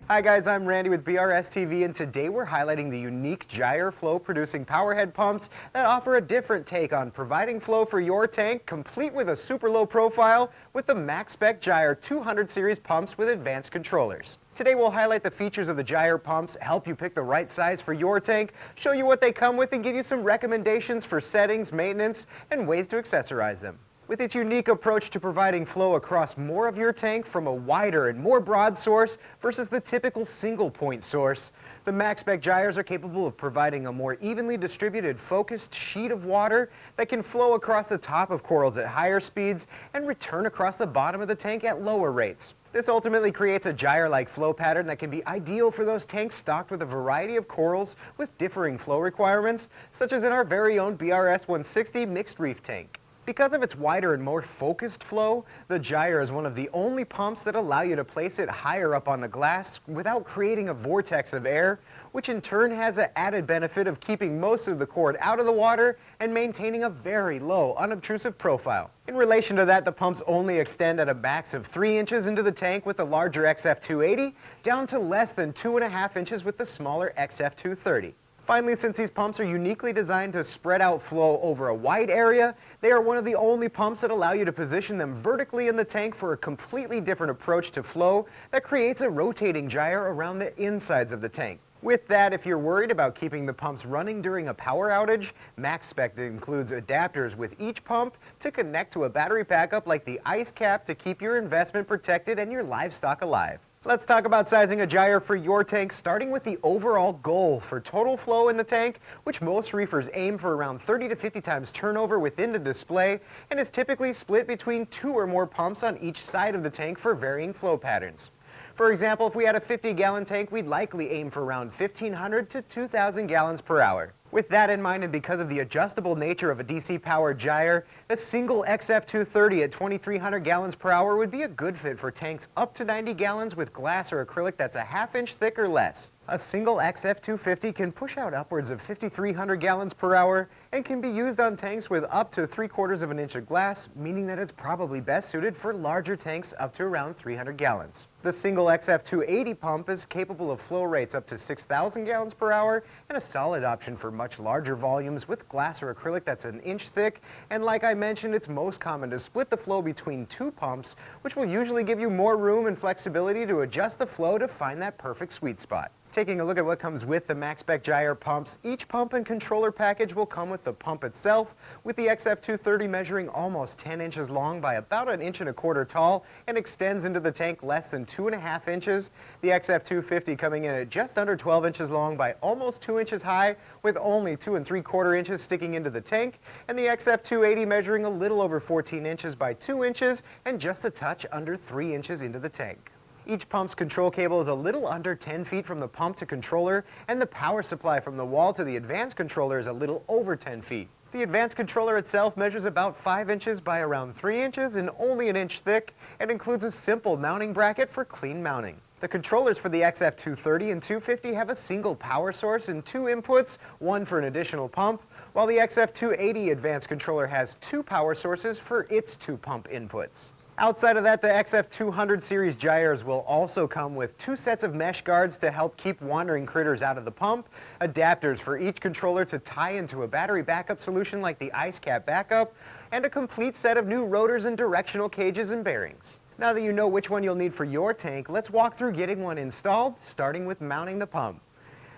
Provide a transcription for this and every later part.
Hi guys, I'm Randy with BRStv, and today we're highlighting the unique gyre flow producing powerhead pumps that offer a different take on providing flow for your tank, complete with a super low profile with the Maxspect Gyre XF200 Series pumps with advanced controllers. Today we'll highlight the features of the gyre pumps, help you pick the right size for your tank, show you what they come with, and give you some recommendations for settings, maintenance, and ways to accessorize them. With its unique approach to providing flow across more of your tank from a wider and more broad source versus the typical single point source, the Maxspect gyres are capable of providing a more evenly distributed, focused sheet of water that can flow across the top of corals at higher speeds and return across the bottom of the tank at lower rates. This ultimately creates a gyre-like flow pattern that can be ideal for those tanks stocked with a variety of corals with differing flow requirements, such as in our very own BRS-160 mixed reef tank. Because of its wider and more focused flow, the gyre is one of the only pumps that allow you to place it higher up on the glass without creating a vortex of air, which in turn has an added benefit of keeping most of the cord out of the water and maintaining a very low, unobtrusive profile. In relation to that, the pumps only extend at a max of 3 inches into the tank with the larger XF280, down to less than 2.5 inches with the smaller XF230. Finally, since these pumps are uniquely designed to spread out flow over a wide area, they are one of the only pumps that allow you to position them vertically in the tank for a completely different approach to flow that creates a rotating gyre around the insides of the tank. With that, if you're worried about keeping the pumps running during a power outage, Maxspect includes adapters with each pump to connect to a battery backup like the ice cap to keep your investment protected and your livestock alive. Let's talk about sizing a gyre for your tank, starting with the overall goal for total flow in the tank, which most reefers aim for around 30 to 50 times turnover within the display, and is typically split between 2 or more pumps on each side of the tank for varying flow patterns. For example, if we had a 50-gallon tank, we'd likely aim for around 1,500 to 2,000 gallons per hour. With that in mind, and because of the adjustable nature of a DC-powered gyre, the single XF230 at 2,300 gallons per hour would be a good fit for tanks up to 90 gallons with glass or acrylic that's a ½ inch thick or less. A single XF250 can push out upwards of 5,300 gallons per hour and can be used on tanks with up to 3/4 of an inch of glass, meaning that it's probably best suited for larger tanks up to around 300 gallons. The single XF280 pump is capable of flow rates up to 6,000 gallons per hour and a solid option for much larger volumes with glass or acrylic that's an inch thick, and like I mentioned, it's most common to split the flow between 2 pumps, which will usually give you more room and flexibility to adjust the flow to find that perfect sweet spot. Taking a look at what comes with the Maxspect gyre pumps, each pump and controller package will come with the pump itself, with the XF230 measuring almost 10 inches long by about 1.25 inches tall and extends into the tank less than 2.5 inches. The XF250 coming in at just under 12 inches long by almost 2 inches high, with only 2 3/4 inches sticking into the tank, and the XF280 measuring a little over 14 inches by 2 inches and just a touch under 3 inches into the tank. Each pump's control cable is a little under 10 feet from the pump to controller, and the power supply from the wall to the advanced controller is a little over 10 feet. The advanced controller itself measures about 5 inches by around 3 inches and only 1 inch thick, and includes a simple mounting bracket for clean mounting. The controllers for the XF230 and 250 have a single power source and 2 inputs, one for an additional pump, while the XF280 advanced controller has 2 power sources for its 2 pump inputs. Outside of that, the XF200 Series gyres will also come with 2 sets of mesh guards to help keep wandering critters out of the pump, adapters for each controller to tie into a battery backup solution like the ice cap backup, and a complete set of new rotors and directional cages and bearings. Now that you know which one you'll need for your tank, let's walk through getting one installed, starting with mounting the pump.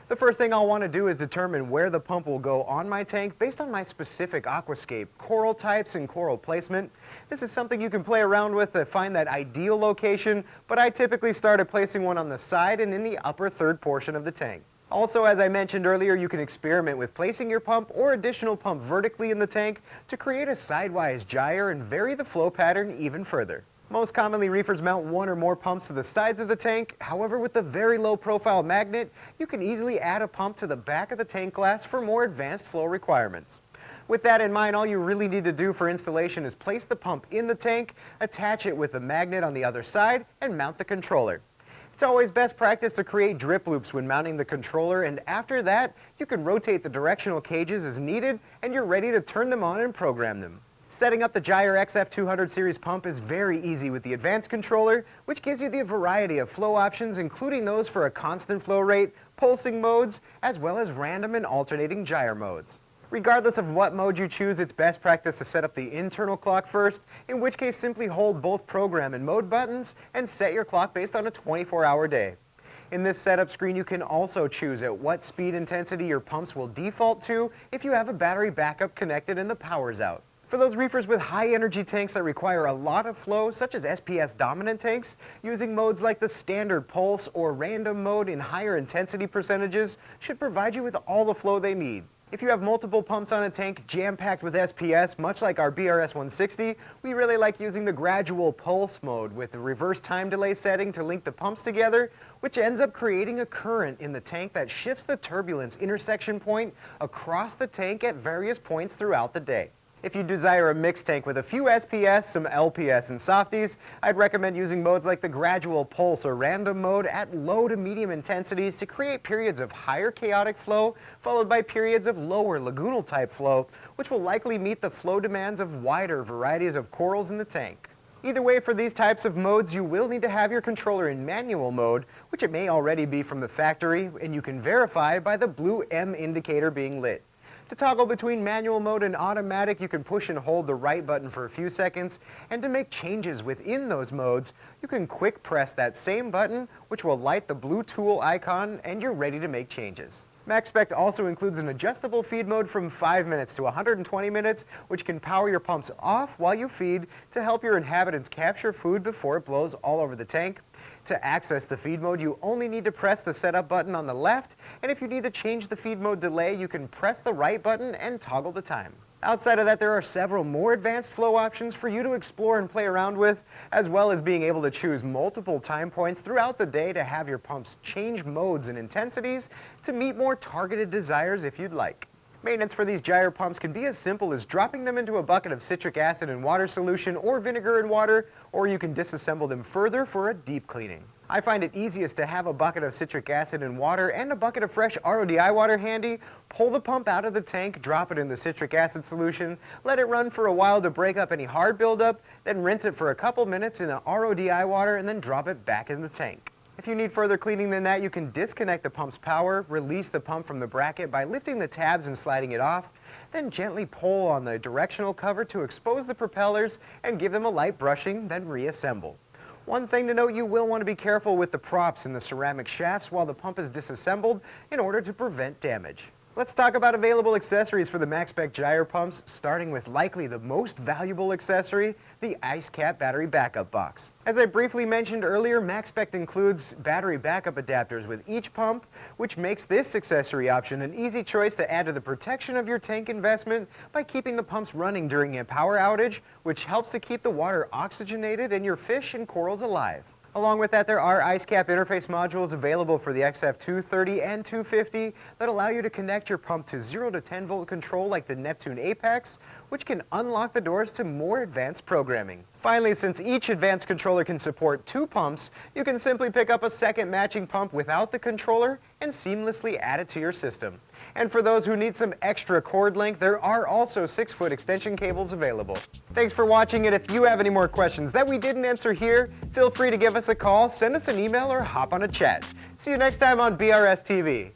The first thing I'll want to do is determine where the pump will go on my tank based on my specific aquascape, coral types, and coral placement. This is something you can play around with to find that ideal location, but I typically start at placing one on the side and in the upper third portion of the tank. Also, as I mentioned earlier, you can experiment with placing your pump or additional pump vertically in the tank to create a sidewise gyre and vary the flow pattern even further. Most commonly, reefers mount 1 or more pumps to the sides of the tank. However, with the very low profile magnet, you can easily add a pump to the back of the tank glass for more advanced flow requirements. With that in mind, all you really need to do for installation is place the pump in the tank, attach it with the magnet on the other side, and mount the controller. It's always best practice to create drip loops when mounting the controller, and after that, you can rotate the directional cages as needed, and you're ready to turn them on and program them. Setting up the Gyre XF200 Series pump is very easy with the advanced controller, which gives you the variety of flow options, including those for a constant flow rate, pulsing modes, as well as random and alternating gyre modes. Regardless of what mode you choose, it's best practice to set up the internal clock first, in which case simply hold both program and mode buttons and set your clock based on a 24-hour day. In this setup screen, you can also choose at what speed intensity your pumps will default to if you have a battery backup connected and the power's out. For those reefers with high energy tanks that require a lot of flow, such as SPS dominant tanks, using modes like the standard pulse or random mode in higher intensity percentages should provide you with all the flow they need. If you have multiple pumps on a tank jam-packed with SPS, much like our BRS-160, we really like using the gradual pulse mode with the reverse time delay setting to link the pumps together, which ends up creating a current in the tank that shifts the turbulence intersection point across the tank at various points throughout the day. If you desire a mixed tank with a few SPS, some LPS, and softies, I'd recommend using modes like the gradual pulse or random mode at low to medium intensities to create periods of higher chaotic flow, followed by periods of lower lagoonal type flow, which will likely meet the flow demands of wider varieties of corals in the tank. Either way, for these types of modes, you will need to have your controller in manual mode, which it may already be from the factory, and you can verify by the blue M indicator being lit. To toggle between manual mode and automatic, you can push and hold the right button for a few seconds, and to make changes within those modes, you can quick press that same button, which will light the blue tool icon, and you're ready to make changes. Maxspect also includes an adjustable feed mode from 5 minutes to 120 minutes, which can power your pumps off while you feed to help your inhabitants capture food before it blows all over the tank. To access the feed mode, you only need to press the setup button on the left, and if you need to change the feed mode delay, you can press the right button and toggle the time. Outside of that, there are several more advanced flow options for you to explore and play around with, as well as being able to choose multiple time points throughout the day to have your pumps change modes and intensities to meet more targeted desires if you'd like. Maintenance for these gyre pumps can be as simple as dropping them into a bucket of citric acid and water solution or vinegar and water, or you can disassemble them further for a deep cleaning. I find it easiest to have a bucket of citric acid and water and a bucket of fresh RODI water handy, pull the pump out of the tank, drop it in the citric acid solution, let it run for a while to break up any hard buildup, then rinse it for a couple minutes in the RODI water and then drop it back in the tank. If you need further cleaning than that, you can disconnect the pump's power, release the pump from the bracket by lifting the tabs and sliding it off, then gently pull on the directional cover to expose the propellers and give them a light brushing, then reassemble. One thing to note, you will want to be careful with the props in the ceramic shafts while the pump is disassembled in order to prevent damage. Let's talk about available accessories for the Maxspect Gyre pumps, starting with likely the most valuable accessory, the Ice Cap battery backup box. As I briefly mentioned earlier, Maxspect includes battery backup adapters with each pump, which makes this accessory option an easy choice to add to the protection of your tank investment by keeping the pumps running during a power outage, which helps to keep the water oxygenated and your fish and corals alive. Along with that, there are Ice Cap interface modules available for the XF230 and 250 that allow you to connect your pump to 0 to 10 volt control like the Neptune Apex, which can unlock the doors to more advanced programming. Finally, since each advanced controller can support 2 pumps, you can simply pick up a second matching pump without the controller and seamlessly add it to your system. And for those who need some extra cord length, there are also 6-foot extension cables available. Thanks for watching, and if you have any more questions that we didn't answer here, feel free to give us a call, send us an email, or hop on a chat. See you next time on BRS TV.